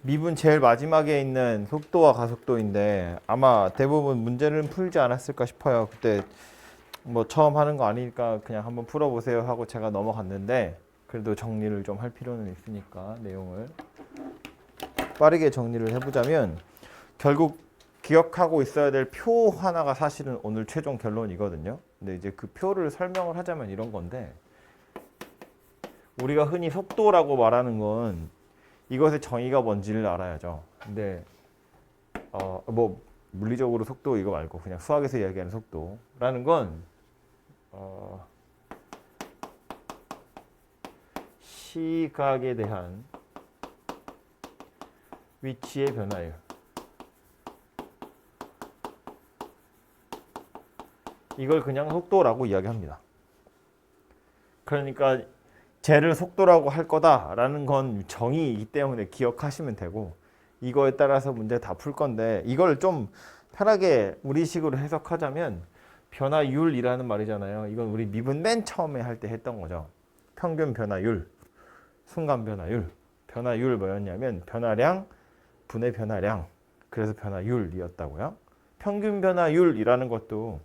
미분 제일 마지막에 있는 속도와 가속도인데 아마 대부분 문제는 풀지 않았을까 싶어요. 그때 뭐 처음 하는 거 아니니까 그냥 한번 풀어보세요 하고 제가 넘어갔는데 그래도 정리를 좀 할 필요는 있으니까 내용을 빠르게 정리를 해보자면 결국 기억하고 있어야 될 표 하나가 사실은 오늘 최종 결론이거든요. 근데 이제 그 표를 설명을 하자면 이런 건데 우리가 흔히 속도라고 말하는 건 이것의 정의가 뭔지를 알아야죠. 근데 뭐 물리적으로 속도 이거 말고 그냥 수학에서 이야기하는 속도라는 건 시각에 대한 위치의 변화율. 이걸 그냥 속도라고 이야기합니다. 그러니까 쟤를 속도라고 할 거다라는 건 정의이기 때문에 기억하시면 되고 이거에 따라서 문제 다 풀 건데 이걸 좀 편하게 우리식으로 해석하자면 변화율이라는 말이잖아요. 이건 우리 미분 맨 처음에 할 때 했던 거죠. 평균 변화율, 순간 변화율. 변화율 뭐였냐면 변화량 분의 변화량. 그래서 변화율이었다고요. 평균 변화율이라는 것도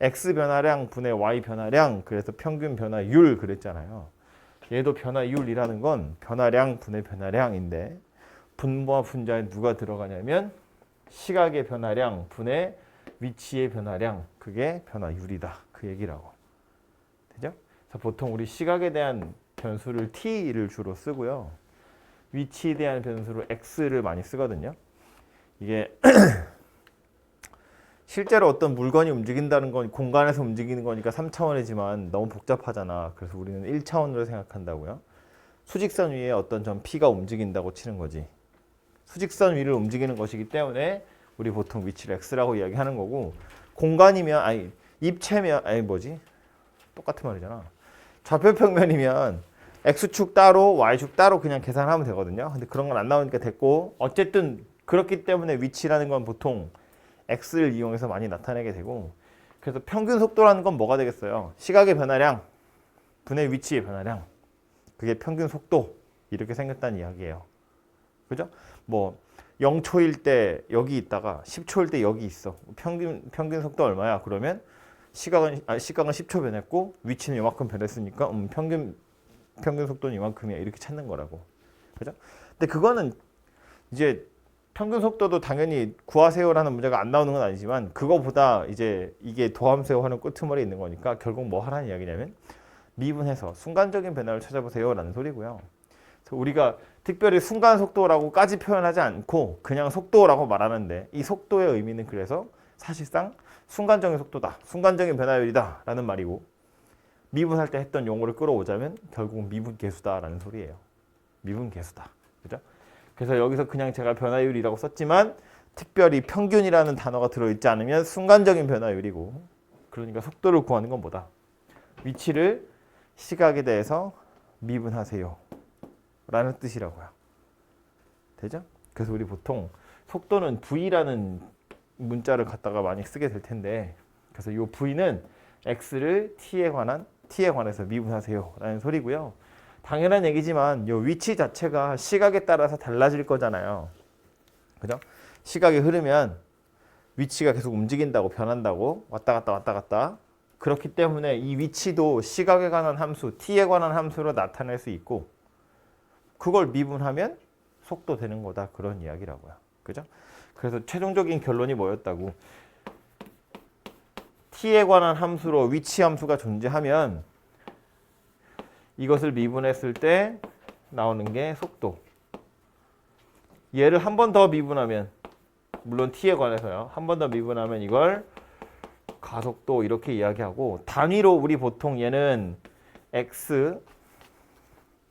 x 변화량 분의 y 변화량. 그래서 평균 변화율 그랬잖아요. 얘도 변화율이라는 건 변화량 분의 변화량인데 분모와 분자에 누가 들어가냐면 시각의 변화량 분의 위치의 변화량. 그게 변화율이다. 그 얘기라고. 되죠? 그래서 보통 우리 시각에 대한 변수를 t를 주로 쓰고요. 위치에 대한 변수로 x를 많이 쓰거든요. 이게 실제로 어떤 물건이 움직인다는 건 공간에서 움직이는 거니까 3차원이지만 너무 복잡하잖아. 그래서 우리는 1차원으로 생각한다고요. 수직선 위에 어떤 점 P가 움직인다고 치는 거지. 수직선 위를 움직이는 것이기 때문에 우리 보통 위치를 X라고 이야기하는 거고 공간이면 아니 입체면 아니 뭐지? 똑같은 말이잖아. 좌표평면이면 X축 따로 Y축 따로 그냥 계산하면 되거든요. 근데 그런 건 안 나오니까 됐고 어쨌든 그렇기 때문에 위치라는 건 보통 X를 이용해서 많이 나타내게 되고 그래서 평균 속도라는 건 뭐가 되겠어요? 시각의 변화량 분의 위치의 변화량 그게 평균 속도 이렇게 생겼다는 이야기예요. 그죠? 뭐 0초일 때 여기 있다가 10초일 때 여기 있어. 평균 속도 얼마야? 그러면 시각은 10초 변했고 위치는 이만큼 변했으니까 평균 속도는 이만큼이야. 이렇게 찾는 거라고. 그죠? 근데 그거는 이제 평균 속도도 당연히 구하세요라는 문제가 안 나오는 건 아니지만 그거보다 이제 이게 도함세요 하는 끄트머리에 있는 거니까 결국 뭐 하라는 이야기냐면 미분해서 순간적인 변화를 찾아보세요라는 소리고요. 그래서 우리가 특별히 순간 속도라고까지 표현하지 않고 그냥 속도라고 말하는데 이 속도의 의미는 그래서 사실상 순간적인 속도다. 순간적인 변화율이다 라는 말이고 미분할 때 했던 용어를 끌어오자면 결국 미분계수다라는 소리예요. 미분계수다. 그죠? 그래서 여기서 그냥 제가 변화율이라고 썼지만 특별히 평균이라는 단어가 들어있지 않으면 순간적인 변화율이고 그러니까 속도를 구하는 건 뭐다? 위치를 시각에 대해서 미분하세요 라는 뜻이라고요. 되죠? 그래서 우리 보통 속도는 V라는 문자를 갖다가 많이 쓰게 될 텐데 그래서 이 V는 X를 T에 관해서 미분하세요 라는 소리고요. 당연한 얘기지만 이 위치 자체가 시각에 따라서 달라질 거잖아요. 그죠? 시각이 흐르면 위치가 계속 움직인다고 변한다고 왔다 갔다 왔다 갔다. 그렇기 때문에 이 위치도 시각에 관한 함수, t에 관한 함수로 나타낼 수 있고 그걸 미분하면 속도 되는 거다. 그런 이야기라고요. 그죠? 그래서 최종적인 결론이 뭐였다고? t에 관한 함수로 위치 함수가 존재하면 이것을 미분했을 때 나오는 게 속도. 얘를 한 번 더 미분하면 물론 t에 관해서요. 한 번 더 미분하면 이걸 가속도 이렇게 이야기하고 단위로 우리 보통 얘는 x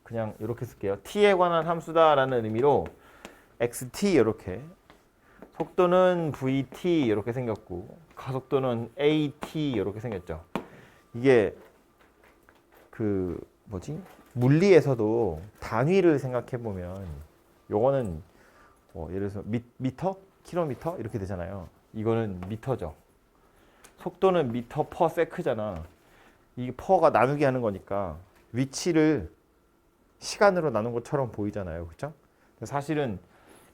그냥 이렇게 쓸게요. t에 관한 함수다라는 의미로 xt 이렇게 속도는 vt 이렇게 생겼고 가속도는 at 이렇게 생겼죠. 이게 그 뭐지? 물리에서도 단위를 생각해 보면 요거는 예를 들어서 미터, 킬로미터 이렇게 되잖아요. 이거는 미터죠. 속도는 미터 퍼 세크잖아. 이 퍼가 나누기 하는 거니까 위치를 시간으로 나눈 것처럼 보이잖아요. 그렇죠? 사실은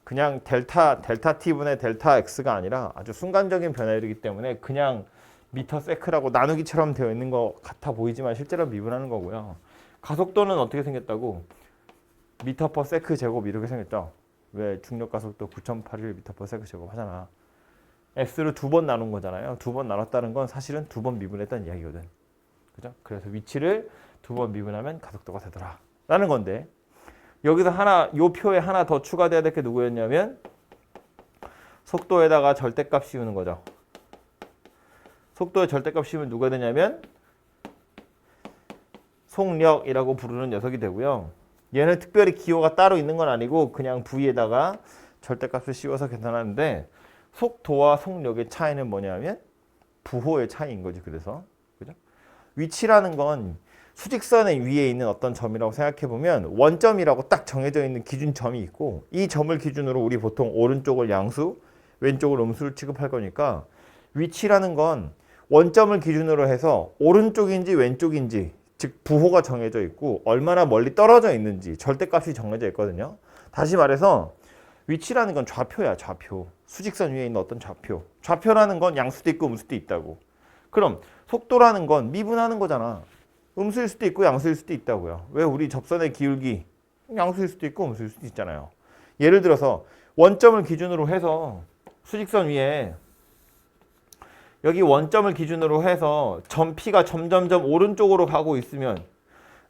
그냥 델타 t분의 델타 x가 아니라 아주 순간적인 변화율이기 때문에 그냥 미터 세크라고 나누기처럼 되어 있는 것 같아 보이지만 실제로 미분하는 거고요. 가속도는 어떻게 생겼다고? 미터 퍼 세크 제곱 이렇게 생겼죠. 왜 중력 가속도 9,081 미터 퍼 세크 제곱 하잖아. x를 두 번 나눈 거잖아요. 두 번 나눴다는 건 사실은 두 번 미분했다는 이야기거든. 그죠? 그래서 위치를 두 번 미분하면 가속도가 되더라 라는 건데, 여기서 하나, 요 표에 하나 더 추가돼야 될 게 누구였냐면 속도에다가 절대값 씌우는 거죠. 속도에 절대값 씌우면 누가 되냐면 속력이라고 부르는 녀석이 되고요. 얘는 특별히 기호가 따로 있는 건 아니고 그냥 V에다가 절대값을 씌워서 계산하는데, 속도와 속력의 차이는 뭐냐면 부호의 차이인 거지. 그래서 그죠? 위치라는 건 수직선의 위에 있는 어떤 점이라고 생각해 보면 원점이라고 딱 정해져 있는 기준점이 있고, 이 점을 기준으로 우리 보통 오른쪽을 양수, 왼쪽을 음수를 취급할 거니까 위치라는 건 원점을 기준으로 해서 오른쪽인지 왼쪽인지, 즉 부호가 정해져 있고 얼마나 멀리 떨어져 있는지 절대값이 정해져 있거든요. 다시 말해서 위치라는 건 좌표야. 좌표. 수직선 위에 있는 어떤 좌표. 좌표라는 건 양수도 있고 음수도 있다고. 그럼 속도라는 건 미분하는 거잖아. 음수일 수도 있고 양수일 수도 있다고요. 왜? 우리 접선의 기울기 양수일 수도 있고 음수일 수도 있잖아요. 예를 들어서 원점을 기준으로 해서 수직선 위에 여기 원점을 기준으로 해서 점 P가 점점점 오른쪽으로 가고 있으면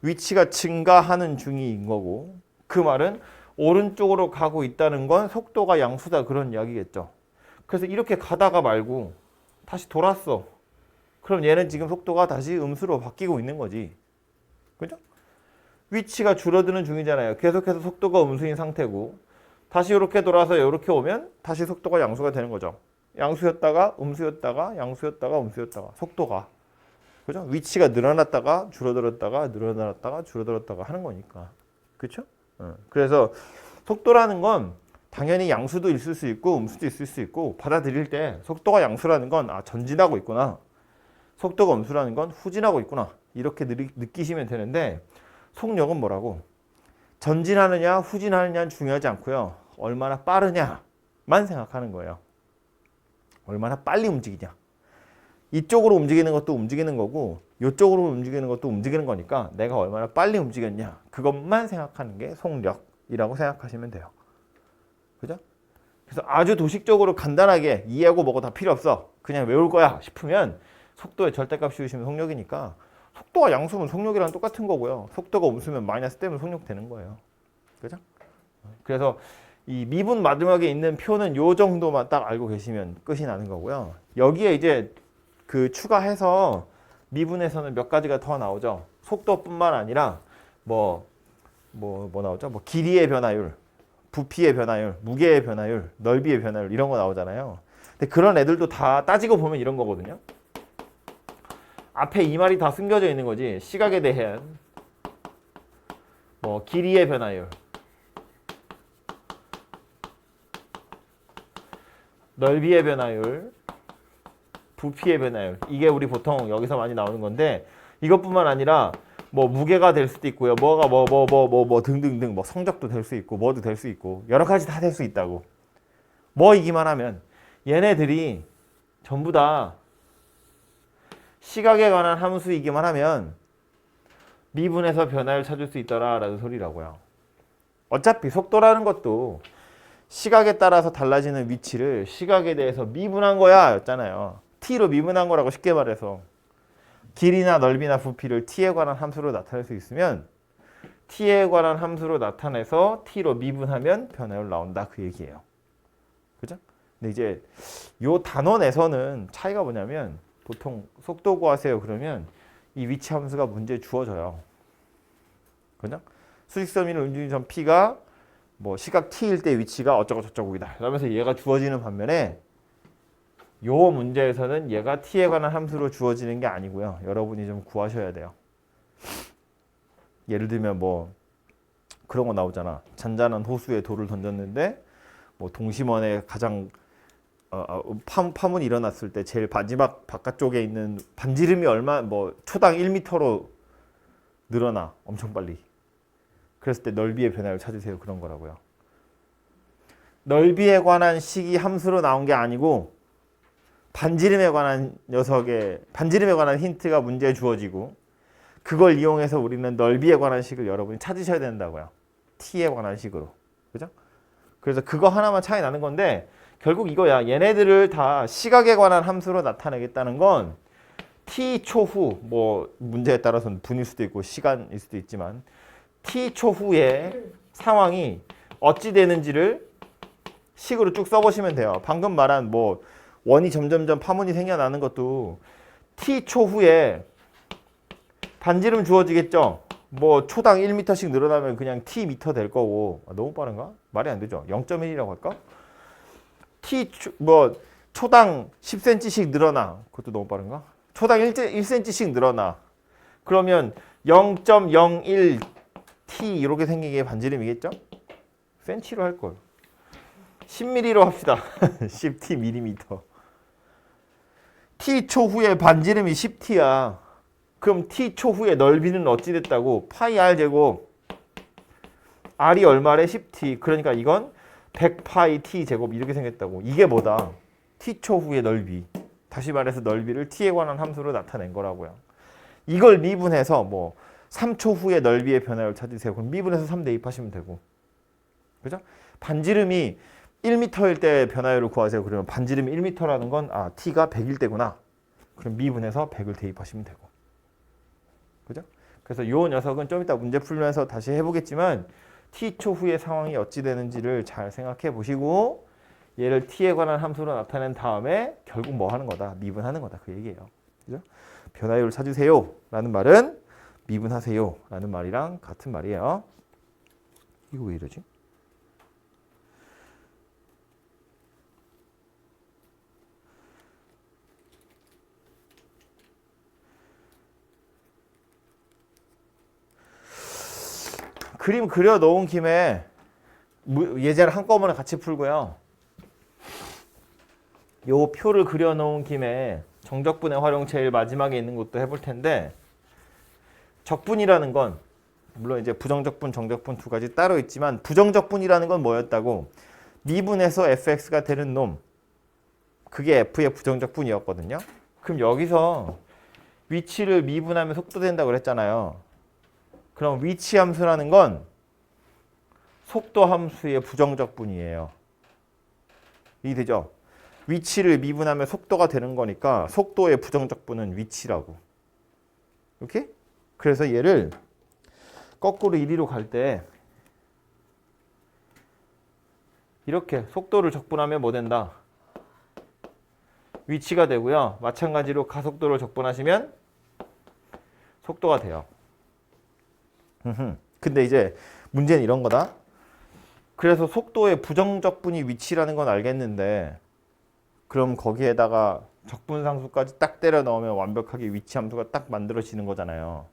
위치가 증가하는 중인 거고, 그 말은 오른쪽으로 가고 있다는 건 속도가 양수다 그런 이야기겠죠. 그래서 이렇게 가다가 말고 다시 돌았어. 그럼 얘는 지금 속도가 다시 음수로 바뀌고 있는 거지. 그죠? 위치가 줄어드는 중이잖아요. 계속해서 속도가 음수인 상태고 다시 이렇게 돌아서 이렇게 오면 다시 속도가 양수가 되는 거죠. 양수였다가 음수였다가 양수였다가 음수였다가 속도가. 그죠? 위치가 늘어났다가 줄어들었다가 늘어났다가 줄어들었다가 하는 거니까. 그렇죠? 그래서 속도라는 건 당연히 양수도 있을 수 있고 음수도 있을 수 있고, 받아들일 때 속도가 양수라는 건 전진하고 있구나, 속도가 음수라는 건 후진하고 있구나, 이렇게 느끼시면 되는데, 속력은 뭐라고? 전진하느냐 후진하느냐는 중요하지 않고요. 얼마나 빠르냐만 생각하는 거예요. 얼마나 빨리 움직이냐. 이쪽으로 움직이는 것도 움직이는 거고 이쪽으로 움직이는 것도 움직이는 거니까 내가 얼마나 빨리 움직였냐, 그것만 생각하는 게 속력이라고 생각하시면 돼요. 그죠? 그래서 아주 도식적으로 간단하게 이해하고 뭐고 다 필요 없어, 그냥 외울 거야 싶으면 속도의 절대값 씌우시면 속력이니까, 속도가 양수면 속력이랑 똑같은 거고요. 속도가 음수면 마이너스 떼면 속력 되는 거예요. 그죠? 그래서 이 미분 마지막에 있는 표는 요 정도만 딱 알고 계시면 끝이 나는 거고요. 여기에 이제 그 추가해서 미분에서는 몇 가지가 더 나오죠. 속도뿐만 아니라 뭐 나오죠? 뭐 길이의 변화율, 부피의 변화율, 무게의 변화율, 넓이의 변화율 이런 거 나오잖아요. 근데 그런 애들도 다 따지고 보면 이런 거거든요. 앞에 이 말이 다 숨겨져 있는 거지. 시각에 대한 뭐 길이의 변화율, 넓이의 변화율, 부피의 변화율, 이게 우리 보통 여기서 많이 나오는 건데, 이것뿐만 아니라 뭐 무게가 될 수도 있고요. 뭐가 뭐 등등등, 뭐 성적도 될 수 있고 뭐도 될 수 있고 여러 가지 다 될 수 있다고. 뭐이기만 하면 얘네들이 전부 다 시각에 관한 함수이기만 하면 미분에서 변화를 찾을 수 있더라라는 소리라고요. 어차피 속도라는 것도 시각에 따라서 달라지는 위치를 시각에 대해서 미분한 거야 였잖아요. t로 미분한 거라고 쉽게 말해서. 길이나 넓이나 부피를 t에 관한 함수로 나타낼 수 있으면 t에 관한 함수로 나타내서 t로 미분하면 변화율 나온다, 그 얘기예요. 그죠? 근데 이제 요 단원에서는 차이가 뭐냐면, 보통 속도 구하세요 그러면 이 위치 함수가 문제에 주어져요. 그죠? 수직선 위를 움직이는 점 P가 뭐 시각 T일 때 위치가 어쩌고 저쩌고이다 그러면서 얘가 주어지는 반면에, 요 문제에서는 얘가 T에 관한 함수로 주어지는 게 아니고요. 여러분이 좀 구하셔야 돼요. 예를 들면 뭐 그런 거 나오잖아. 잔잔한 호수에 돌을 던졌는데 뭐 동심원에 가장 파문이 일어났을 때 제일 마지막 바깥쪽에 있는 반지름이 얼마, 뭐 초당 1m로 늘어나 엄청 빨리. 그랬을 때 넓이의 변화를 찾으세요, 그런 거라고요. 넓이에 관한 식이 함수로 나온 게 아니고 반지름에 관한 반지름에 관한 힌트가 문제에 주어지고 그걸 이용해서 우리는 넓이에 관한 식을 여러분이 찾으셔야 된다고요. t에 관한 식으로. 그죠? 그래서 그거 하나만 차이 나는 건데 결국 이거야. 얘네들을 다 시각에 관한 함수로 나타내겠다는 건 t 초후 뭐 문제에 따라서는 분일 수도 있고 시간일 수도 있지만 t 초후의 상황이 어찌 되는지를 식으로 쭉 써보시면 돼요. 방금 말한 뭐 원이 점점점 파문이 생겨나는 것도 t 초후에 반지름 주어지겠죠. 뭐 초당 1m씩 늘어나면 그냥 t 미터 될 거고. 너무 빠른가? 말이 안 되죠. 0.1이라고 할까? 초당 10cm씩 늘어나. 그것도 너무 빠른가? 초당 1cm씩 늘어나. 그러면 0.01t 이렇게 생기게 반지름이겠죠? 센치로 할 걸. 10mm로 합시다. 10t 밀리미터. t 초후에 반지름이 10t야. 그럼 t 초후의 넓이는 어찌 됐다고? 파이 r 제곱 r이 얼마래? 10t. 그러니까 이건 100파이 t 제곱 이렇게 생겼다고. 이게 뭐다? t 초후의 넓이. 다시 말해서 넓이를 t에 관한 함수로 나타낸 거라고요. 이걸 미분해서 뭐 3초 후의 넓이의 변화를 찾으세요. 그럼 미분해서 3 대입하시면 되고. 그죠? 반지름이 1m일 때 변화율을 구하세요. 그러면 반지름이 1m라는 건 t가 100일 때구나. 그럼 미분해서 100을 대입하시면 되고. 그죠? 그래서 요 녀석은 좀 이따 문제 풀면서 다시 해보겠지만 t초 후의 상황이 어찌 되는지를 잘 생각해 보시고 얘를 t에 관한 함수로 나타낸 다음에 결국 뭐 하는 거다? 미분하는 거다. 그 얘기예요. 그죠? 변화율을 찾으세요 라는 말은 미분하세요 라는 말이랑 같은 말이에요. 이거 왜 이러지? 그림 그려 놓은 김에 예제를 한꺼번에 같이 풀고요. 요 표를 그려 놓은 김에 정적분의 활용 제일 마지막에 있는 것도 해볼 텐데 적분이라는 건 물론 이제 부정적분, 정적분 두 가지 따로 있지만 부정적분이라는 건 뭐였다고? 미분해서 fx가 되는 놈. 그게 f의 부정적분이었거든요. 그럼 여기서 위치를 미분하면 속도 된다고 그랬잖아요. 그럼 위치 함수라는 건 속도 함수의 부정적분이에요. 이해되죠? 위치를 미분하면 속도가 되는 거니까 속도의 부정적분은 위치라고. 이렇게? 그래서 얘를 거꾸로 이리로 갈 때 이렇게 속도를 적분하면 뭐 된다? 위치가 되고요. 마찬가지로 가속도를 적분하시면 속도가 돼요. 근데 이제 문제는 이런 거다. 그래서 속도의 부정적분이 위치라는 건 알겠는데 그럼 거기에다가 적분상수까지 딱 때려 넣으면 완벽하게 위치 함수가 딱 만들어지는 거잖아요.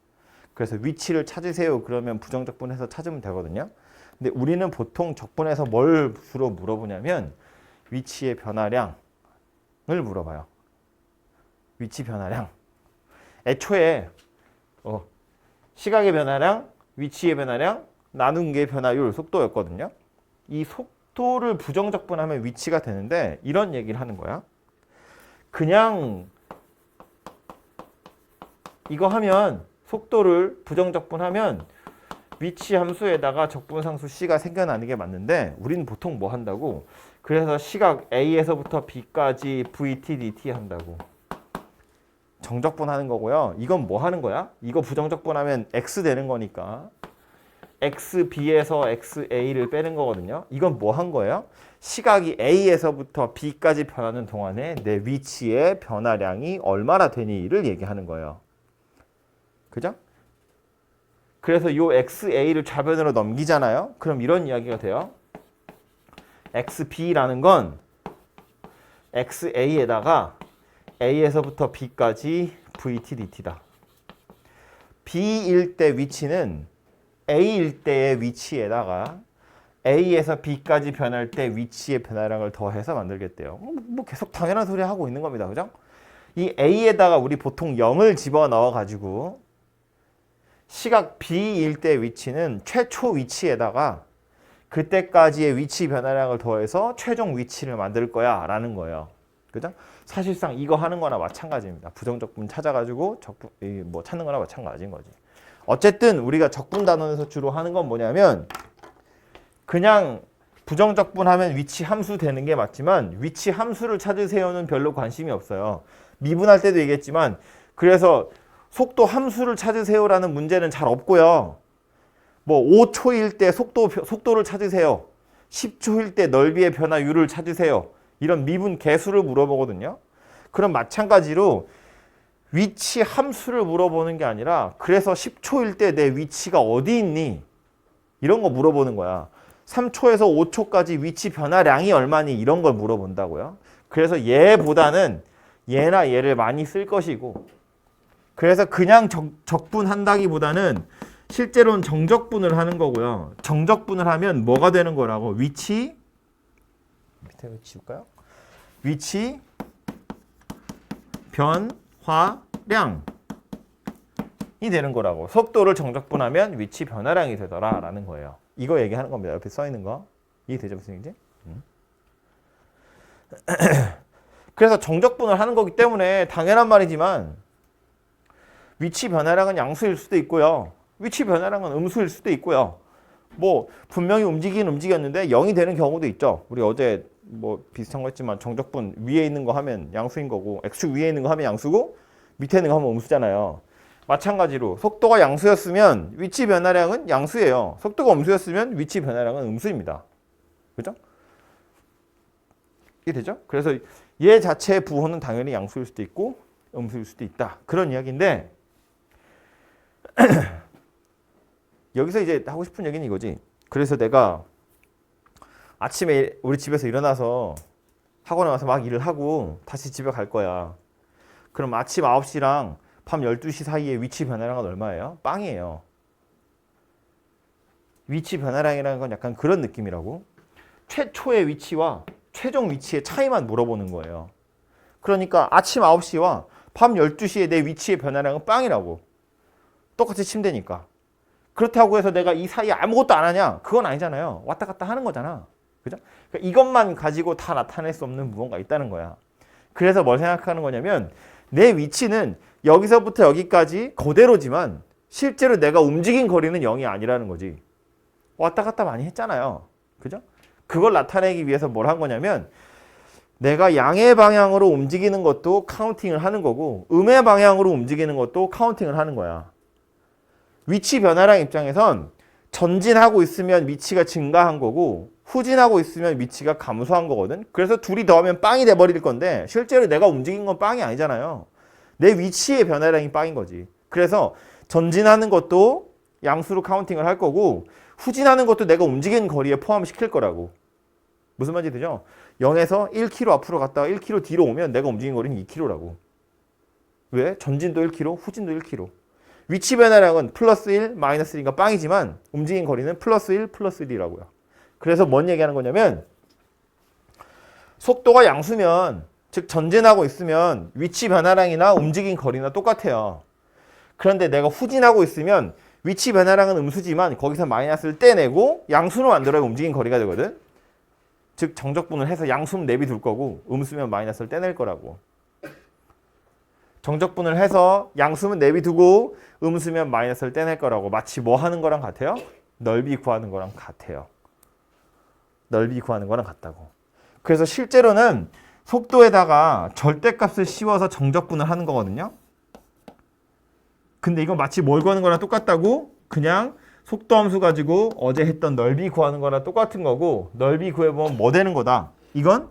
그래서 위치를 찾으세요. 그러면 부정적분해서 찾으면 되거든요. 근데 우리는 보통 적분해서 뭘 주로 물어보냐면 위치의 변화량을 물어봐요. 위치 변화량. 애초에 시각의 변화량, 위치의 변화량, 나눈 게 변화율, 속도였거든요. 이 속도를 부정적분하면 위치가 되는데 이런 얘기를 하는 거야. 그냥 이거 하면 속도를 부정적분하면 위치 함수에다가 적분상수 c가 생겨나는 게 맞는데 우리는 보통 뭐 한다고? 그래서 시각 A에서부터 B까지 VT, DT 한다고. 정적분하는 거고요. 이건 뭐 하는 거야? 이거 부정적분하면 X 되는 거니까 XB에서 XA를 빼는 거거든요. 이건 뭐 한 거예요? 시각이 A에서부터 B까지 변하는 동안에 내 위치의 변화량이 얼마나 되니를 얘기하는 거예요. 그죠? 그래서 요 XA를 좌변으로 넘기잖아요. 그럼 이런 이야기가 돼요. XB라는 건 XA에다가 A에서부터 B까지 VT, DT다. B일 때 위치는 A일 때의 위치에다가 A에서 B까지 변할 때 위치의 변화량을 더해서 만들겠대요. 뭐 계속 당연한 소리 하고 있는 겁니다. 그죠? 이 A에다가 우리 보통 0을 집어넣어 가지고 시각 B일 때 위치는 최초 위치에다가 그때까지의 위치 변화량을 더해서 최종 위치를 만들 거야 라는 거예요. 그죠? 사실상 이거 하는 거나 마찬가지입니다. 부정적분 찾아가지고 적분 뭐 찾는 거나 마찬가지인 거지. 어쨌든 우리가 적분 단원에서 주로 하는 건 뭐냐면 그냥 부정적분 하면 위치 함수 되는 게 맞지만 위치 함수를 찾으세요는 별로 관심이 없어요. 미분할 때도 얘기했지만 그래서 속도 함수를 찾으세요라는 문제는 잘 없고요. 뭐 5초일 때 속도를 찾으세요. 10초일 때 넓이의 변화율을 찾으세요. 이런 미분 계수를 물어보거든요. 그럼 마찬가지로 위치 함수를 물어보는 게 아니라 그래서 10초일 때 내 위치가 어디 있니? 이런 거 물어보는 거야. 3초에서 5초까지 위치 변화량이 얼마니? 이런 걸 물어본다고요. 그래서 얘보다는 얘나 얘를 많이 쓸 것이고 그래서 그냥 적분한다기보다는 실제로는 정적분을 하는 거고요. 정적분을 하면 뭐가 되는 거라고? 위치 밑에 지울까요? 위치 변화량이 되는 거라고. 속도를 정적분하면 위치 변화량이 되더라 라는 거예요. 이거 얘기하는 겁니다. 옆에 써 있는 거. 이해되죠, 무슨 얘기인지? 그래서 정적분을 하는 거기 때문에 당연한 말이지만 위치 변화량은 양수일 수도 있고요. 위치 변화량은 음수일 수도 있고요. 뭐 분명히 움직였는데 0이 되는 경우도 있죠. 우리 어제 뭐 비슷한 거 했지만 정적분 위에 있는 거 하면 양수인 거고 x축 위에 있는 거 하면 양수고 밑에 있는 거 하면 음수잖아요. 마찬가지로 속도가 양수였으면 위치 변화량은 양수예요. 속도가 음수였으면 위치 변화량은 음수입니다. 그죠? 이게 되죠? 그래서 얘 자체의 부호는 당연히 양수일 수도 있고 음수일 수도 있다. 그런 이야기인데 여기서 이제 하고 싶은 얘기는 이거지. 그래서 내가 아침에 우리 집에서 일어나서 학원에 와서 막 일을 하고 다시 집에 갈 거야. 그럼 아침 9시랑 밤 12시 사이에 위치 변화량은 얼마예요? 빵이에요. 위치 변화량이라는 건 약간 그런 느낌이라고. 최초의 위치와 최종 위치의 차이만 물어보는 거예요. 그러니까 아침 9시와 밤 12시에 내 위치의 변화량은 빵이라고. 똑같이 침대니까. 그렇다고 해서 내가 이 사이에 아무것도 안 하냐? 그건 아니잖아요. 왔다 갔다 하는 거잖아. 그죠? 그러니까 이것만 가지고 다 나타낼 수 없는 무언가 있다는 거야. 그래서 뭘 생각하는 거냐면 내 위치는 여기서부터 여기까지 그대로지만 실제로 내가 움직인 거리는 0이 아니라는 거지. 왔다 갔다 많이 했잖아요. 그죠? 그걸 나타내기 위해서 뭘 한 거냐면 내가 양의 방향으로 움직이는 것도 카운팅을 하는 거고 음의 방향으로 움직이는 것도 카운팅을 하는 거야. 위치 변화량 입장에선 전진하고 있으면 위치가 증가한 거고 후진하고 있으면 위치가 감소한 거거든. 그래서 둘이 더하면 빵이 돼버릴 건데 실제로 내가 움직인 건 빵이 아니잖아요. 내 위치의 변화량이 빵인 거지. 그래서 전진하는 것도 양수로 카운팅을 할 거고 후진하는 것도 내가 움직인 거리에 포함시킬 거라고. 무슨 말인지 되죠? 0에서 1km 앞으로 갔다가 1km 뒤로 오면 내가 움직인 거리는 2km라고. 왜? 전진도 1km, 후진도 1km. 위치 변화량은 플러스 1, 마이너스 1이니까 빵이지만 움직인 거리는 플러스 1, 플러스 1이라고요. 그래서 뭔 얘기하는 거냐면 속도가 양수면 즉 전진하고 있으면 위치 변화량이나 움직인 거리나 똑같아요. 그런데 내가 후진하고 있으면 위치 변화량은 음수지만 거기서 마이너스를 떼내고 양수로 만들어야 움직인 거리가 되거든. 즉 정적분을 해서 양수면 내비둘 거고 음수면 마이너스를 떼낼 거라고. 정적분을 해서 양수면 내비두고 음수면 마이너스를 떼낼 거라고. 마치 뭐 하는 거랑 같아요? 넓이 구하는 거랑 같아요. 넓이 구하는 거랑 같다고. 그래서 실제로는 속도에다가 절대값을 씌워서 정적분을 하는 거거든요. 근데 이건 마치 뭘 구하는 거랑 똑같다고? 그냥 속도 함수 가지고 어제 했던 넓이 구하는 거랑 똑같은 거고 넓이 구해보면 뭐 되는 거다. 이건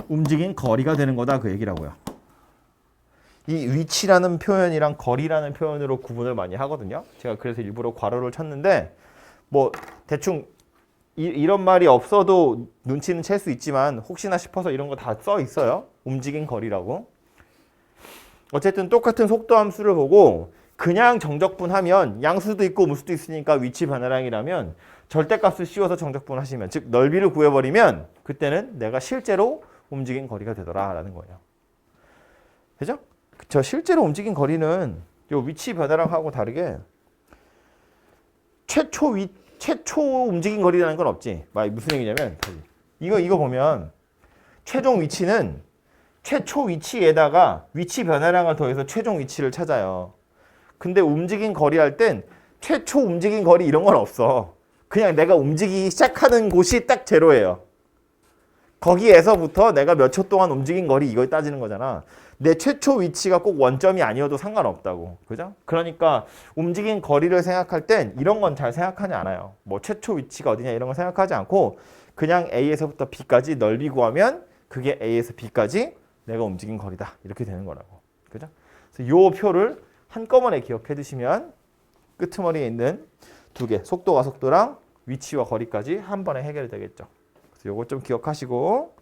움직인 거리가 되는 거다 그 얘기라고요. 이 위치라는 표현이랑 거리라는 표현으로 구분을 많이 하거든요. 제가 그래서 일부러 괄호를 쳤는데 뭐 대충 이런 말이 없어도 눈치는 챌 수 있지만 혹시나 싶어서 이런 거 다 써 있어요. 움직인 거리라고. 어쨌든 똑같은 속도 함수를 보고 그냥 정적분하면 양수도 있고 음수도 있으니까 위치 변화량이라면 절대값을 씌워서 정적분 하시면 즉 넓이를 구해버리면 그때는 내가 실제로 움직인 거리가 되더라라는 거예요. 그죠? 저 실제로 움직인 거리는 요 위치 변화량하고 다르게 최초 움직인 거리라는 건 없지. 무슨 얘기냐면 이거 보면 최종 위치는 최초 위치에다가 위치 변화량을 더해서 최종 위치를 찾아요. 근데 움직인 거리 할 땐 최초 움직인 거리 이런 건 없어. 그냥 내가 움직이기 시작하는 곳이 딱 제로예요. 거기에서부터 내가 몇 초 동안 움직인 거리 이걸 따지는 거잖아. 내 최초 위치가 꼭 원점이 아니어도 상관없다고. 그죠? 그러니까 움직인 거리를 생각할 땐 이런 건 잘 생각하지 않아요. 뭐 최초 위치가 어디냐 이런 거 생각하지 않고 그냥 A에서부터 B까지 넓이 구하면 그게 A에서 B까지 내가 움직인 거리다. 이렇게 되는 거라고. 그죠? 그래서 요 표를 한꺼번에 기억해 두시면 끄트머리에 있는 두 개, 속도와 속도랑 위치와 거리까지 한 번에 해결이 되겠죠. 그래서 요거 좀 기억하시고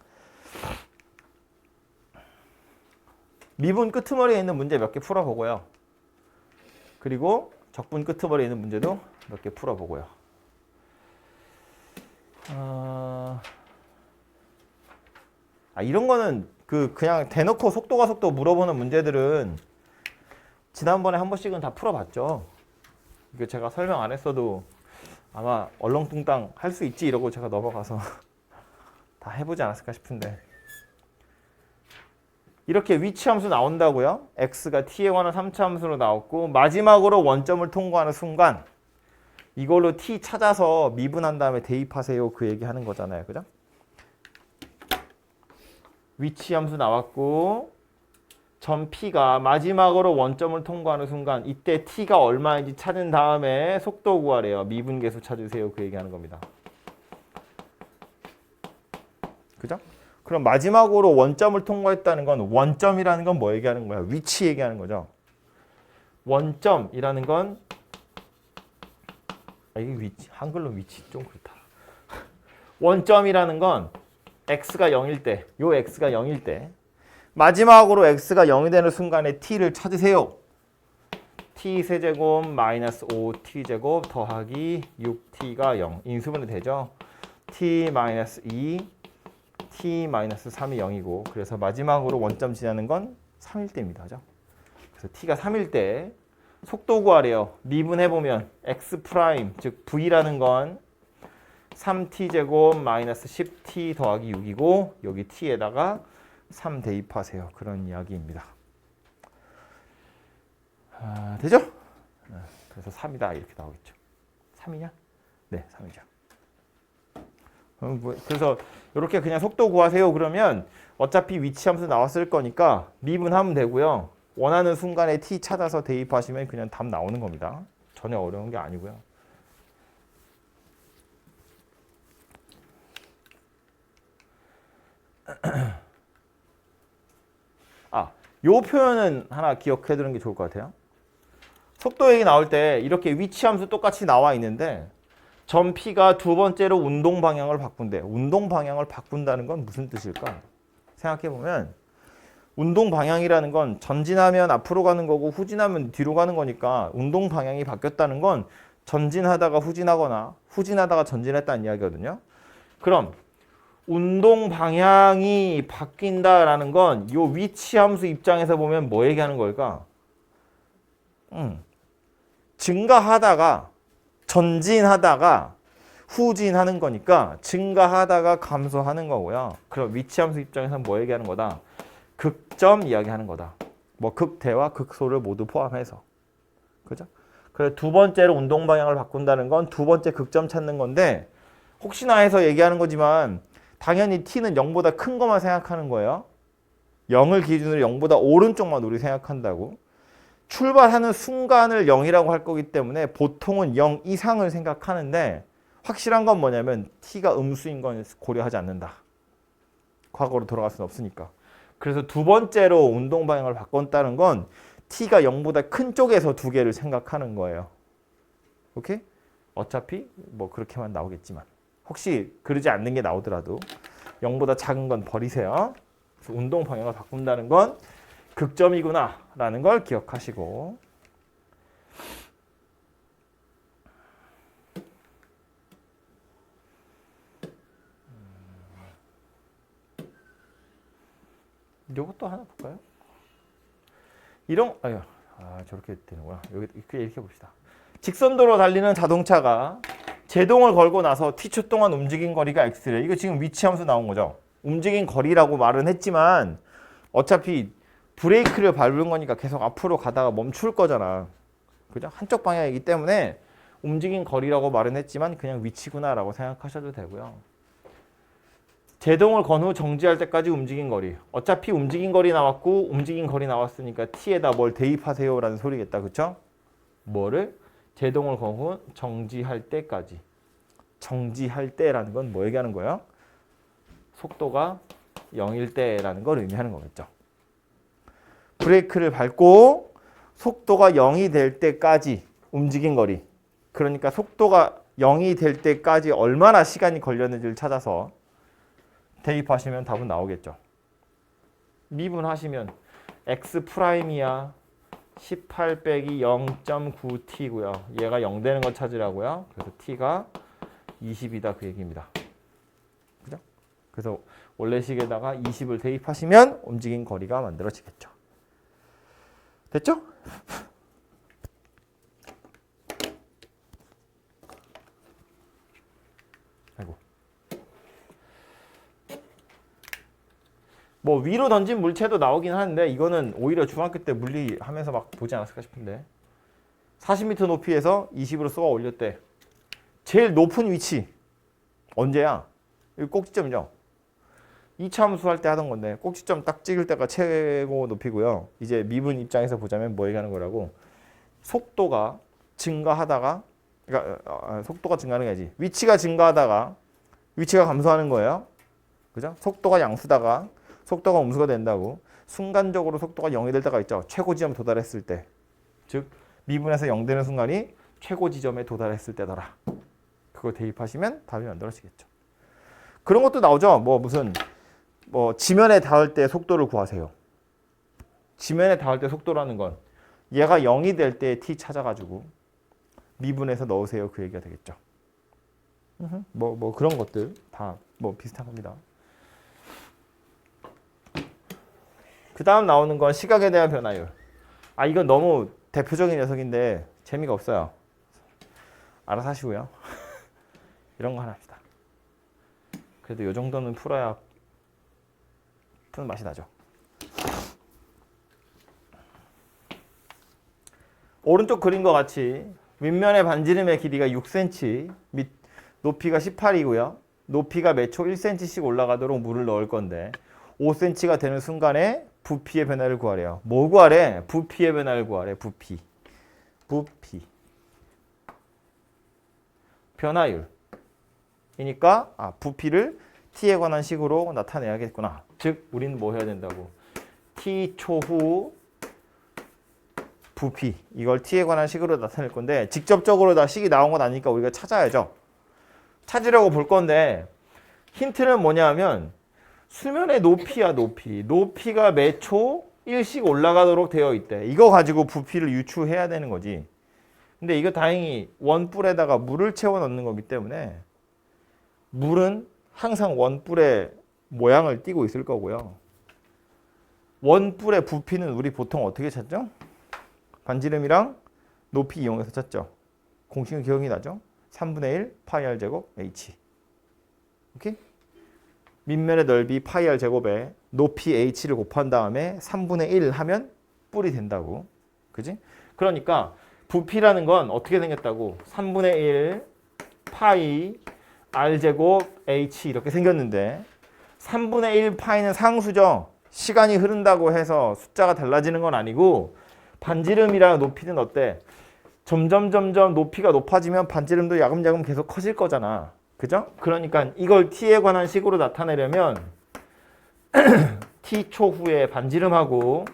미분 끄트머리에 있는 문제 몇 개 풀어보고요. 그리고 적분 끄트머리에 있는 문제도 몇 개 풀어보고요. 이런 거는 그냥 대놓고 속도가 속도 물어보는 문제들은 지난번에 한 번씩은 다 풀어봤죠. 이게 제가 설명 안 했어도 아마 얼렁뚱땅 할 수 있지 이러고 제가 넘어가서 다 해보지 않았을까 싶은데 이렇게 위치 함수 나온다고요. x가 t에 관한 3차 함수로 나왔고 마지막으로 원점을 통과하는 순간 이걸로 t 찾아서 미분한 다음에 대입하세요. 그 얘기하는 거잖아요. 그죠? 위치 함수 나왔고 점 P가 마지막으로 원점을 통과하는 순간 이때 T가 얼마인지 찾은 다음에 속도 구하래요. 미분계수 찾으세요. 그 얘기하는 겁니다. 그죠? 그럼 마지막으로 원점을 통과했다는 건 원점이라는 건 뭐 얘기하는 거야? 위치 얘기하는 거죠. 원점이라는 건 이게 위치, 한글로 위치 좀 그렇다. 원점이라는 건 x가 0일 때, 요 x가 0일 때 마지막으로 x가 0이 되는 순간에 t를 찾으세요. t 세제곱 마이너스 5t제곱 더하기 6t가 0. 인수분해 되죠. t 마이너스 2, t 마이너스 3이 0이고 그래서 마지막으로 원점 지나는 건 3일 때입니다. 그죠? 그래서 t가 3일 때 속도 구하래요. 미분해보면 x 프라임, 즉 v라는 건 3t제곱 마이너스 10t 더하기 6이고 여기 t에다가 3 대입하세요. 그런 이야기입니다. 되죠? 그래서 3이다 이렇게 나오겠죠. 3이냐? 네, 3이죠. 그래서 이렇게 그냥 속도 구하세요. 그러면 어차피 위치 함수 나왔을 거니까 미분하면 되고요. 원하는 순간에 t 찾아서 대입하시면 그냥 답 나오는 겁니다. 전혀 어려운 게 아니고요. 요 표현은 하나 기억해 두는 게 좋을 것 같아요. 속도 얘기 나올 때 이렇게 위치 함수 똑같이 나와 있는데 점 P가 두 번째로 운동 방향을 바꾼대. 운동 방향을 바꾼다는 건 무슨 뜻일까? 생각해 보면 운동 방향이라는 건 전진하면 앞으로 가는 거고 후진하면 뒤로 가는 거니까 운동 방향이 바뀌었다는 건 전진하다가 후진하거나 후진하다가 전진했다는 이야기거든요. 그럼 운동 방향이 바뀐다라는 건 요 위치 함수 입장에서 보면 뭐 얘기하는 걸까? 증가하다가 전진하다가 후진하는 거니까 증가하다가 감소하는 거고요. 그럼 위치 함수 입장에서는 뭐 얘기하는 거다? 극점 이야기하는 거다. 뭐 극대와 극소를 모두 포함해서. 그죠? 그래서 두 번째로 운동 방향을 바꾼다는 건 두 번째 극점 찾는 건데 혹시나 해서 얘기하는 거지만 당연히 t는 0보다 큰 것만 생각하는 거예요. 0을 기준으로 0보다 오른쪽만 우리 생각한다고. 출발하는 순간을 0이라고 할 거기 때문에 보통은 0 이상을 생각하는데 확실한 건 뭐냐면 t가 음수인 건 고려하지 않는다. 과거로 돌아갈 수는 없으니까. 그래서 두 번째로 운동 방향을 바꿨다는 건 t가 0보다 큰 쪽에서 두 개를 생각하는 거예요. 오케이? 어차피 뭐 그렇게만 나오겠지만 혹시 그러지 않는 게 나오더라도 0보다 작은 건 버리세요. 그래서 운동 방향을 바꾼다는 건 극점이구나 라는 걸 기억하시고 이것도 하나 볼까요? 저렇게 되는구나. 이렇게 봅시다. 직선도로 달리는 자동차가 제동을 걸고 나서 t초 동안 움직인 거리가 x래. 이거 지금 위치함수 나온 거죠. 움직인 거리라고 말은 했지만 어차피 브레이크를 밟은 거니까 계속 앞으로 가다가 멈출 거잖아. 그죠? 한쪽 방향이기 때문에 움직인 거리라고 말은 했지만 그냥 위치구나라고 생각하셔도 되고요. 제동을 건 후 정지할 때까지 움직인 거리. 어차피 움직인 거리 나왔고 움직인 거리 나왔으니까 t에다 뭘 대입하세요라는 소리겠다. 그쵸? 뭐를? 제동을 건 후 정지할 때까지. 정지할 때라는 건 뭐 얘기하는 거예요? 속도가 0일 때라는 걸 의미하는 거겠죠. 브레이크를 밟고 속도가 0이 될 때까지 움직인 거리. 그러니까 속도가 0이 될 때까지 얼마나 시간이 걸렸는지를 찾아서 대입하시면 답은 나오겠죠. 미분하시면 x''이야 18 빼기 0.9t고요. 얘가 0 되는 거 찾으라고요. 그래서 t가 20이다 그 얘기입니다. 그죠? 그래서 원래 식에다가 20을 대입하시면 움직인 거리가 만들어지겠죠. 됐죠? 아이고. 뭐 위로 던진 물체도 나오긴 하는데 이거는 오히려 중학교 때 물리 하면서 막 보지 않았을까 싶은데 40m 높이에서 20으로 쏘아 올렸대. 제일 높은 위치 언제야? 여기 꼭지점이죠. 2차 함수 할 때 하던 건데 꼭지점 딱 찍을 때가 최고 높이고요. 이제 미분 입장에서 보자면 뭐 얘기하는 거라고? 속도가 증가하다가 그러니까 속도가 증가하는 게 아니지. 위치가 증가하다가 위치가 감소하는 거예요. 그죠? 속도가 양수다가 속도가 음수가 된다고. 순간적으로 속도가 0이 될 때가 있죠. 최고 지점 도달했을 때. 즉 미분에서 0 되는 순간이 최고 지점에 도달했을 때더라. 그거 대입하시면 답이 만들어지겠죠. 그런 것도 나오죠. 뭐 무슨 지면에 닿을 때 속도를 구하세요. 지면에 닿을 때 속도라는 건 얘가 0이 될 때 t 찾아가지고 미분해서 넣으세요. 그 얘기가 되겠죠. 뭐 그런 것들 다 뭐 비슷한 겁니다. 그 다음 나오는 건 시각에 대한 변화율. 아 이건 너무 대표적인 녀석인데 재미가 없어요. 알아서 하시고요. 이런 거 하나 합시다. 그래도 이 정도는 풀어야 푸는 맛이 나죠. 오른쪽 그림과 같이 윗면의 반지름의 길이가 6cm, 밑 높이가 18이고요. 높이가 매초 1cm씩 올라가도록 물을 넣을 건데 5cm가 되는 순간에 부피의 변화를 구하래요. 뭐 구하래? 부피의 변화를 구하래. 부피. 변화율. 이니까 부피를 t에 관한 식으로 나타내야겠구나. 즉 우리는 뭐 해야 된다고? t초 후 부피. 이걸 t에 관한 식으로 나타낼 건데 직접적으로 다 식이 나온 건 아니니까 우리가 찾아야죠. 찾으려고 볼 건데 힌트는 뭐냐면 수면의 높이야 높이. 높이가 매초 1씩 올라가도록 되어 있대. 이거 가지고 부피를 유추해야 되는 거지. 근데 이거 다행히 원뿔에다가 물을 채워 넣는 거기 때문에 물은 항상 원뿔의 모양을 띠고 있을 거고요. 원뿔의 부피는 우리 보통 어떻게 찾죠? 반지름이랑 높이 이용해서 찾죠. 공식은 기억이 나죠? 3분의 1 파이 r 제곱 h. 오케이? 밑면의 넓이 파이 r 제곱에 높이 h를 곱한 다음에 3분의 1 하면 뿔이 된다고. 그지? 그러니까 부피라는 건 어떻게 생겼다고? 3분의 1 파이 r 제곱 h 이렇게 생겼는데 3분의 1 파이는 상수죠. 시간이 흐른다고 해서 숫자가 달라지는 건 아니고 반지름이랑 높이는 어때? 점점 높이가 높아지면 반지름도 야금야금 계속 커질 거잖아. 그죠? 그러니까 이걸 t에 관한 식으로 나타내려면 t초 후에 반지름하고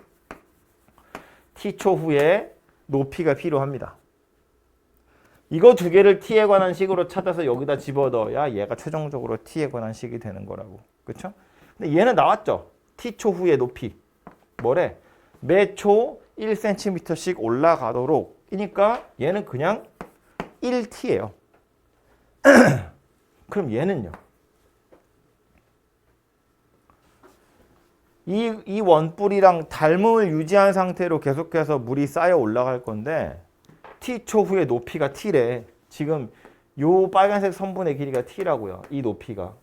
t초 후에 높이가 필요합니다. 이거 두 개를 t에 관한 식으로 찾아서 여기다 집어넣어야 얘가 최종적으로 t에 관한 식이 되는 거라고. 그렇죠? 근데 얘는 나왔죠. t초 후의 높이. 뭐래? 매초 1cm씩 올라가도록. 이니까 얘는 그냥 1t예요. 그럼 얘는요? 이 원뿔이랑 닮음을 유지한 상태로 계속해서 물이 쌓여 올라갈 건데 t초 후에 높이가 t래. 지금 요 빨간색 선분의 길이가 t라고요. 이 높이가.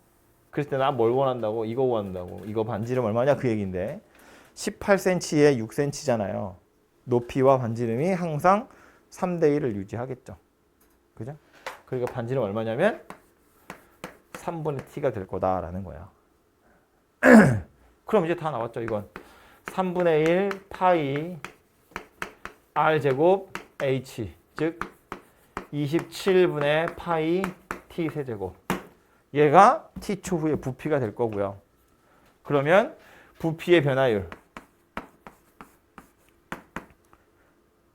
그랬을 때 나 뭘 원한다고? 이거 원한다고. 이거 반지름 얼마냐? 그 얘기인데 18cm에 6cm잖아요. 높이와 반지름이 항상 3대 1을 유지하겠죠. 그죠? 그러니까 반지름 얼마냐면 3분의 t가 될 거다라는 거야. 그럼 이제 다 나왔죠, 이건. 3분의 1 파이 r 제곱 h, 즉 27분의 파이 t 세제곱. 얘가 t초 후에 부피가 될 거고요. 그러면 부피의 변화율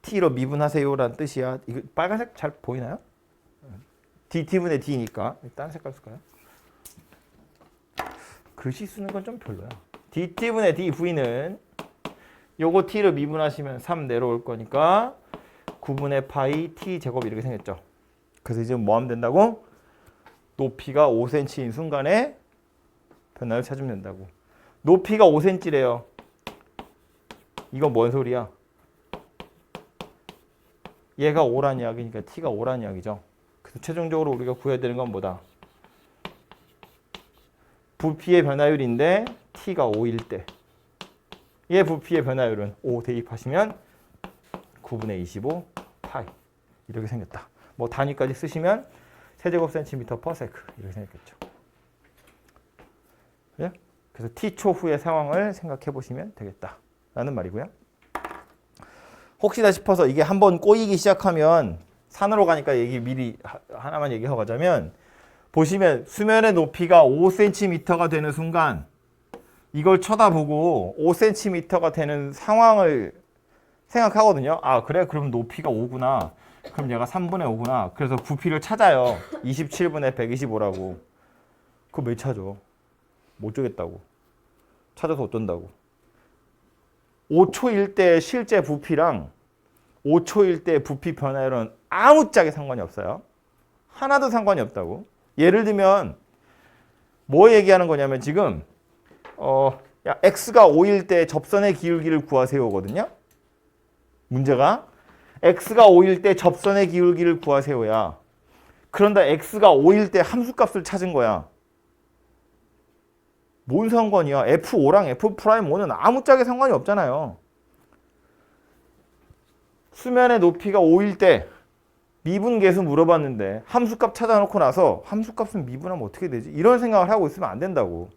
t로 미분하세요라는 뜻이야. 이거 빨간색 잘 보이나요? dt분의 d니까 다른 색깔 쓸까요? 글씨 쓰는 건 좀 별로야. dt분의 dv는 요거 t로 미분하시면 3 내려올 거니까 9분의 파이 t 제곱 이렇게 생겼죠. 그래서 이제 뭐 하면 된다고? 높이가 5cm인 순간에 변화를 찾으면 된다고. 높이가 5cm래요. 이건 뭔 소리야? 얘가 5란 이야기니까 t가 5란 이야기죠. 그래서 최종적으로 우리가 구해야 되는 건 뭐다? 부피의 변화율인데 t가 5일 때 얘 부피의 변화율은 5 대입하시면 9분의 25 파이 이렇게 생겼다. 뭐 단위까지 쓰시면 세제곱 센티미터 퍼 세크 이렇게 생겼겠죠. 그래? 그래서 t초 후의 상황을 생각해 보시면 되겠다라는 말이고요. 혹시나 싶어서 이게 한번 꼬이기 시작하면 산으로 가니까 얘기 미리 하나만 얘기하고 가자면 보시면 수면의 높이가 5cm가 되는 순간 이걸 쳐다보고 5cm가 되는 상황을 생각하거든요. 아 그래? 그럼 높이가 5구나. 그럼 얘가 3분의 5구나. 그래서 부피를 찾아요. 27분의 125라고. 그거 왜 찾아? 못 쪼겠다고. 찾아서 어쩐다고. 5초일 때 실제 부피랑 5초일 때 부피 변화율은 아무짝에 상관이 없어요. 하나도 상관이 없다고. 예를 들면 뭐 얘기하는 거냐면 지금 야, x가 5일 때 접선의 기울기를 구하세요거든요. 문제가 x가 5일 때 접선의 기울기를 구하세요야. 그런데 x가 5일 때 함수값을 찾은 거야. 뭔 상관이야? f5랑 f'5는 아무짝에 상관이 없잖아요. 수면의 높이가 5일 때 미분계수 물어봤는데 함수값 찾아놓고 나서 함수값은 미분하면 어떻게 되지? 이런 생각을 하고 있으면 안 된다고.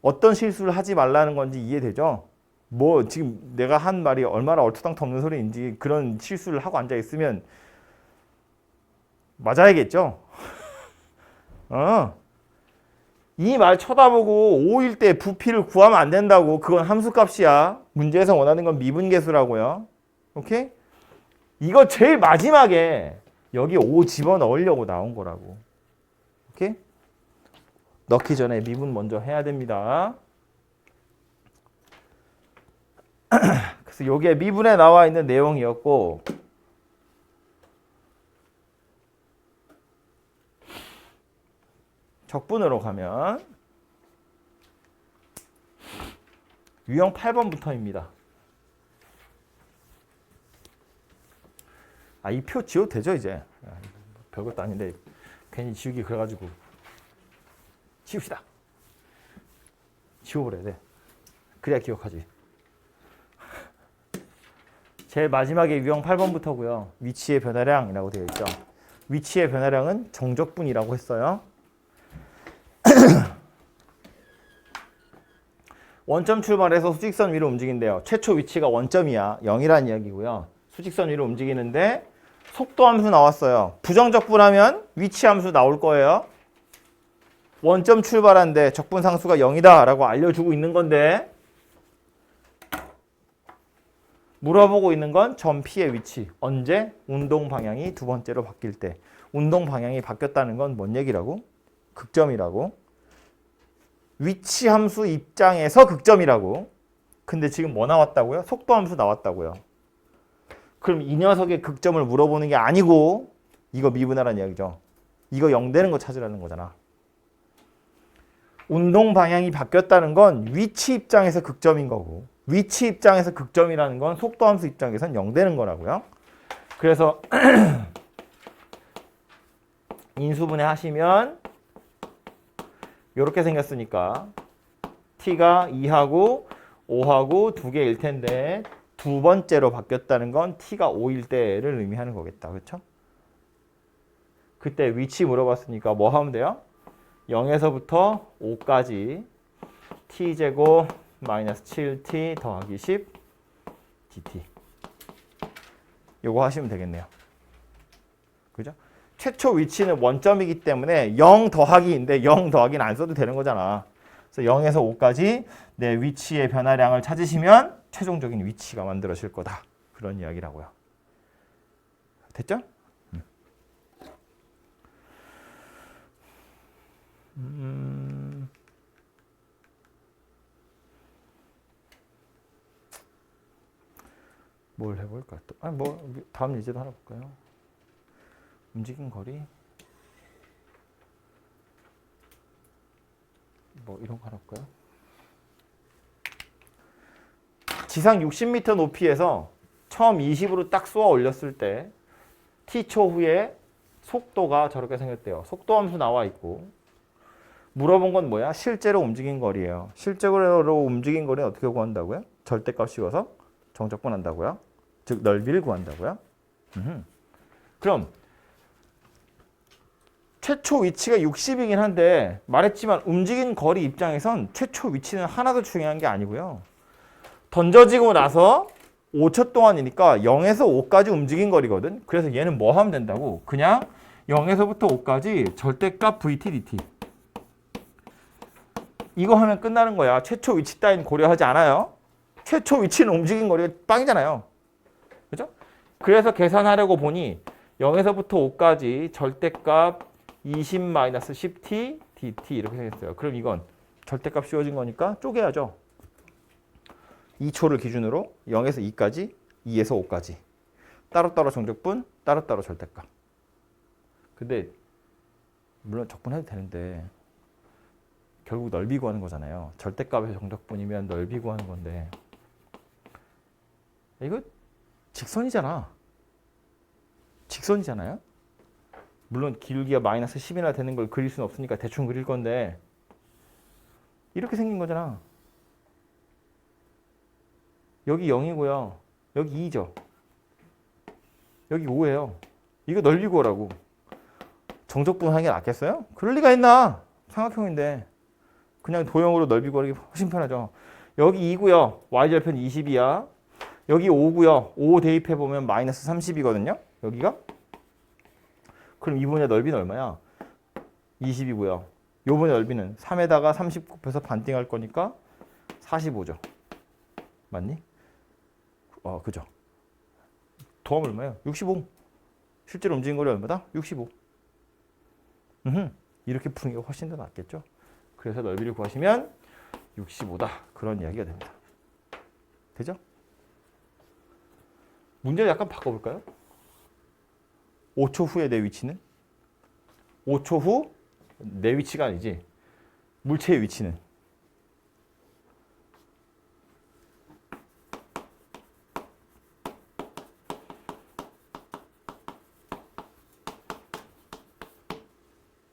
어떤 실수를 하지 말라는 건지 이해되죠? 뭐 지금 내가 한 말이 얼마나 얼토당토 없는 소리인지 그런 실수를 하고 앉아 있으면 맞아야겠죠? 이 말 쳐다보고 5일 때 부피를 구하면 안 된다고. 그건 함수값이야. 문제에서 원하는 건 미분계수라고요. 오케이? 이거 제일 마지막에 여기 5 집어넣으려고 나온 거라고. 오케이? 넣기 전에 미분 먼저 해야 됩니다. 그래서 이게 미분에 나와 있는 내용이었고 적분으로 가면 유형 8번부터입니다. 아, 이 표 지워도 되죠 이제. 별것도 아닌데 괜히 지우기 그래가지고 지웁시다. 지워버려야 돼. 그래야 기억하지. 제일 마지막에 유형 8번부터고요. 위치의 변화량이라고 되어 있죠. 위치의 변화량은 정적분이라고 했어요. 원점 출발해서 수직선 위로 움직인대요. 최초 위치가 원점이야. 0이란 이야기고요. 수직선 위로 움직이는데 속도 함수 나왔어요. 부정적분하면 위치 함수 나올 거예요. 원점 출발한데 적분 상수가 0이다 라고 알려주고 있는 건데 물어보고 있는 건 점 P의 위치. 언제? 운동 방향이 두 번째로 바뀔 때. 운동 방향이 바뀌었다는 건 뭔 얘기라고? 극점이라고. 위치 함수 입장에서 극점이라고. 근데 지금 뭐 나왔다고요? 속도 함수 나왔다고요. 그럼 이 녀석의 극점을 물어보는 게 아니고 이거 미분하라는 이야기죠. 이거 0 되는 거 찾으라는 거잖아. 운동 방향이 바뀌었다는 건 위치 입장에서 극점인 거고 위치 입장에서 극점이라는 건 속도 함수 입장에선 0 되는 거라고요. 그래서 인수분해 하시면 이렇게 생겼으니까 t가 2하고 5하고 두 개일 텐데 두 번째로 바뀌었다는 건 t가 5일 때를 의미하는 거겠다. 그렇죠? 그때 위치 물어봤으니까 뭐 하면 돼요? 0에서부터 5까지 t제곱 마이너스 7t 더하기 10 dt. 요거 하시면 되겠네요. 그죠? 최초 위치는 원점이기 때문에 0 더하기인데 0 더하기는 안 써도 되는 거잖아. 그래서 0에서 5까지 내 위치의 변화량을 찾으시면 최종적인 위치가 만들어질 거다. 그런 이야기라고요. 됐죠? 뭘 해볼까 또? 아니 뭐 다음 예제도 하나 볼까요? 움직인 거리 뭐 이런 거 하나 볼까요? 지상 60m 높이에서 처음 20으로 딱 쏘아 올렸을 때 t초 후에 속도가 저렇게 생겼대요. 속도 함수 나와 있고 물어본 건 뭐야? 실제로 움직인 거리예요. 실제로 움직인 거리는 어떻게 구한다고요? 절대값 씌워서 정적 구한다고요? 즉 넓이를 구한다고요? 그럼 최초 위치가 60이긴 한데 말했지만 움직인 거리 입장에선 최초 위치는 하나도 중요한 게 아니고요. 던져지고 나서 5초 동안이니까 0에서 5까지 움직인 거리거든. 그래서 얘는 뭐 하면 된다고? 그냥 0에서부터 5까지 절대값 vt dt. 이거 하면 끝나는 거야. 최초 위치 따윈 고려하지 않아요. 최초 위치는 움직인 거리가 빵이잖아요. 그죠? 그래서 계산하려고 보니 0에서부터 5까지 절대값 20-10t dt 이렇게 생겼어요. 그럼 이건 절대값 씌워진 거니까 쪼개야죠. 2초를 기준으로 0에서 2까지, 2에서 5까지. 따로따로 정적분, 따로따로 절대값. 근데 물론 적분해도 되는데 결국 넓이 구하는 거잖아요. 절대값의 정적분이면 넓이 구하는 건데 이거 직선이잖아. 직선이잖아요. 물론 기울기가 마이너스 10이나 되는 걸 그릴 수는 없으니까 대충 그릴 건데 이렇게 생긴 거잖아. 여기 0이고요. 여기 2죠. 여기 5예요. 이거 넓이 구하라고. 정적분 하는 게 낫겠어요? 그럴 리가 있나? 삼각형인데. 그냥 도형으로 넓이 구하기 훨씬 편하죠. 여기 2고요. y절편 20이야. 여기 5고요. 5 대입해보면 마이너스 30이거든요. 여기가. 그럼 이분의 넓이는 얼마야? 20이고요. 요번의 넓이는 3에다가 30 곱해서 반띵할 거니까 45죠. 맞니? 그죠. 더하면 얼마예요? 65. 실제로 움직인 거리 얼마다? 65. 이렇게 푸는 게 훨씬 더 낫겠죠. 그래서 넓이를 구하시면 65다. 그런 이야기가 됩니다. 되죠? 문제를 약간 바꿔볼까요? 5초 후에 내 위치는? 5초 후 내 위치가 아니지. 물체의 위치는?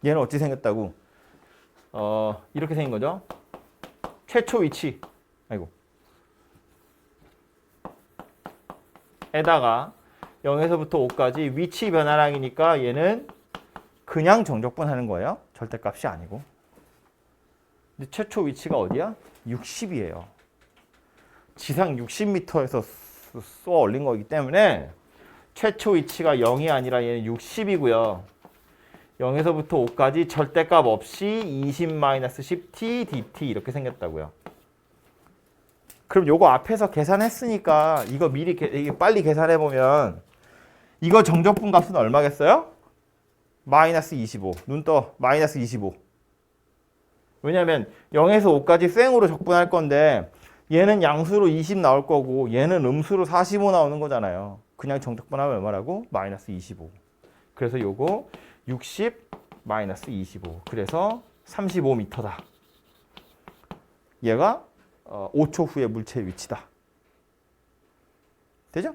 얘는 어찌 생겼다고? 이렇게 생긴 거죠. 최초 위치. 아이고. 에다가 0에서부터 5까지 위치 변화량이니까 얘는 그냥 정적분 하는 거예요. 절대값이 아니고. 근데 최초 위치가 어디야? 60이에요. 지상 60m에서 쏘아 올린 거기 때문에 최초 위치가 0이 아니라 얘는 60이고요. 0에서부터 5까지 절대값 없이 20-10t dt 이렇게 생겼다고요. 그럼 요거 앞에서 계산했으니까 이거 미리 빨리 계산해 보면 이거 정적분 값은 얼마겠어요? 마이너스 25. 눈 떠. 마이너스 25. 왜냐면 0에서 5까지 쌩으로 적분할 건데 얘는 양수로 20 나올 거고 얘는 음수로 45 나오는 거잖아요. 그냥 정적분하면 얼마라고? 마이너스 25. 그래서 요거 60 마이너스 25. 그래서 35m다. 얘가 5초 후의 물체의 위치다. 되죠?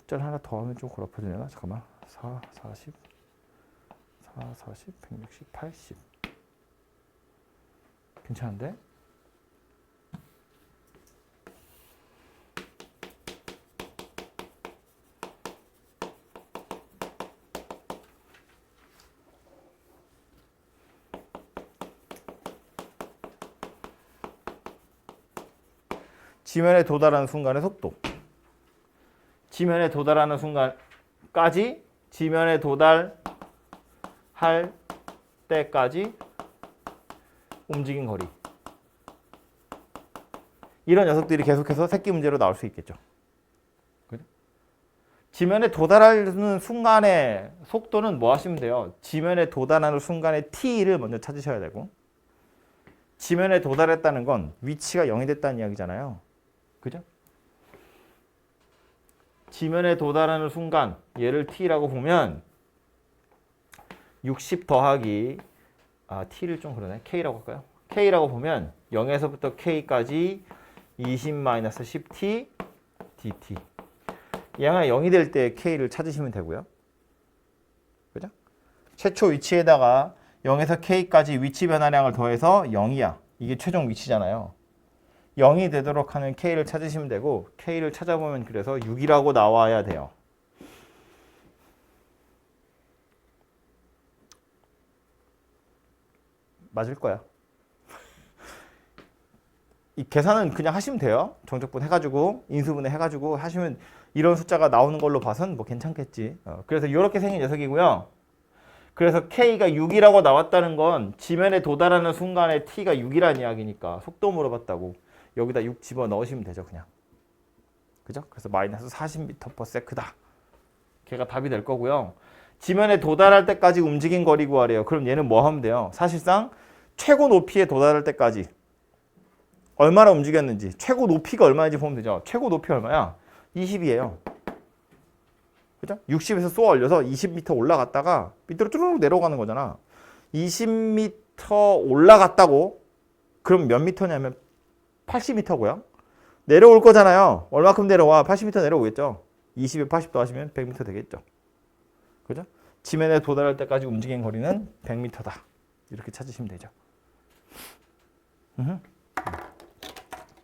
숫자를 하나 더 하면 좀 골아파지려나? 잠깐만. 4, 40, 4, 40, 160, 80. 괜찮은데? 지면에 도달하는 순간의 속도. 지면에 도달하는 순간까지 지면에 도달할 때까지 움직인 거리. 이런 녀석들이 계속해서 새끼 문제로 나올 수 있겠죠. 그죠? 지면에 도달하는 순간의 속도는 뭐 하시면 돼요? 지면에 도달하는 순간의 t를 먼저 찾으셔야 되고, 지면에 도달했다는 건 위치가 0이 됐다는 이야기잖아요. 그죠? 지면에 도달하는 순간, 얘를 t라고 보면 60 더하기 t를 좀 그러네. k라고 할까요? k라고 보면 0에서부터 k까지 20-10t dt. 얘가 0이 될 때 k를 찾으시면 되고요. 그죠? 최초 위치에다가 0에서 k까지 위치 변화량을 더해서 0이야. 이게 최종 위치잖아요. 0이 되도록 하는 k를 찾으시면 되고, k를 찾아보면 그래서 6이라고 나와야 돼요. 맞을 거야. 이 계산은 그냥 하시면 돼요. 정적분 해가지고 인수분해 해가지고 하시면 이런 숫자가 나오는 걸로 봐선 뭐 괜찮겠지. 그래서 이렇게 생긴 녀석이고요. 그래서 K가 6이라고 나왔다는 건 지면에 도달하는 순간에 T가 6이라는 이야기니까 속도 물어봤다고 여기다 6 집어 넣으시면 되죠. 그냥. 그죠? 그래서 마이너스 40m/s다. 걔가 답이 될 거고요. 지면에 도달할 때까지 움직인 거리 구하래요. 그럼 얘는 뭐 하면 돼요? 사실상 최고 높이에 도달할 때까지 얼마나 움직였는지, 최고 높이가 얼마인지 보면 되죠. 최고 높이 얼마야? 20이에요. 그죠? 60에서 쏘아 올려서 20m 올라갔다가 밑으로 쭈르륵 내려가는 거잖아. 20m 올라갔다고? 그럼 몇 미터냐면 80m고요. 내려올 거잖아요. 얼마큼 내려와? 80m 내려오겠죠. 20에 80 더하시면 100m 되겠죠. 그죠? 지면에 도달할 때까지 움직인 거리는 100m다. 이렇게 찾으시면 되죠.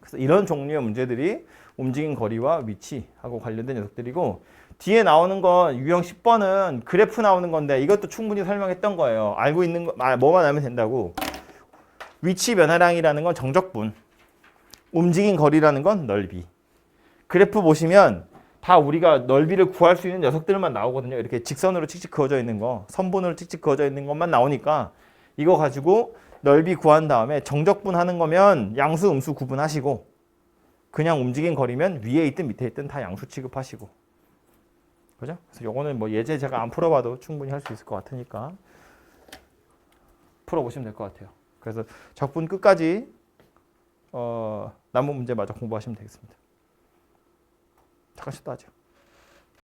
그래서 이런 종류의 문제들이 움직인 거리와 위치하고 관련된 녀석들이고, 뒤에 나오는 건 유형 10번은 그래프 나오는 건데 이것도 충분히 설명했던 거예요. 알고 있는 거, 뭐만 알면 된다고. 위치 변화량이라는 건 정적분, 움직인 거리라는 건 넓이. 그래프 보시면 다 우리가 넓이를 구할 수 있는 녀석들만 나오거든요. 이렇게 직선으로 찍찍 그어져 있는 거, 선분으로 찍찍 그어져 있는 것만 나오니까 이거 가지고 넓이 구한 다음에 정적분 하는 거면 양수, 음수 구분하시고, 그냥 움직인 거리면 위에 있든 밑에 있든 다 양수 취급하시고. 그죠? 그래서 요거는 뭐 예제 제가 안 풀어봐도 충분히 할 수 있을 것 같으니까 풀어보시면 될 것 같아요. 그래서 적분 끝까지 남은 문제마저 공부하시면 되겠습니다. 잠깐 쉬었다 하죠.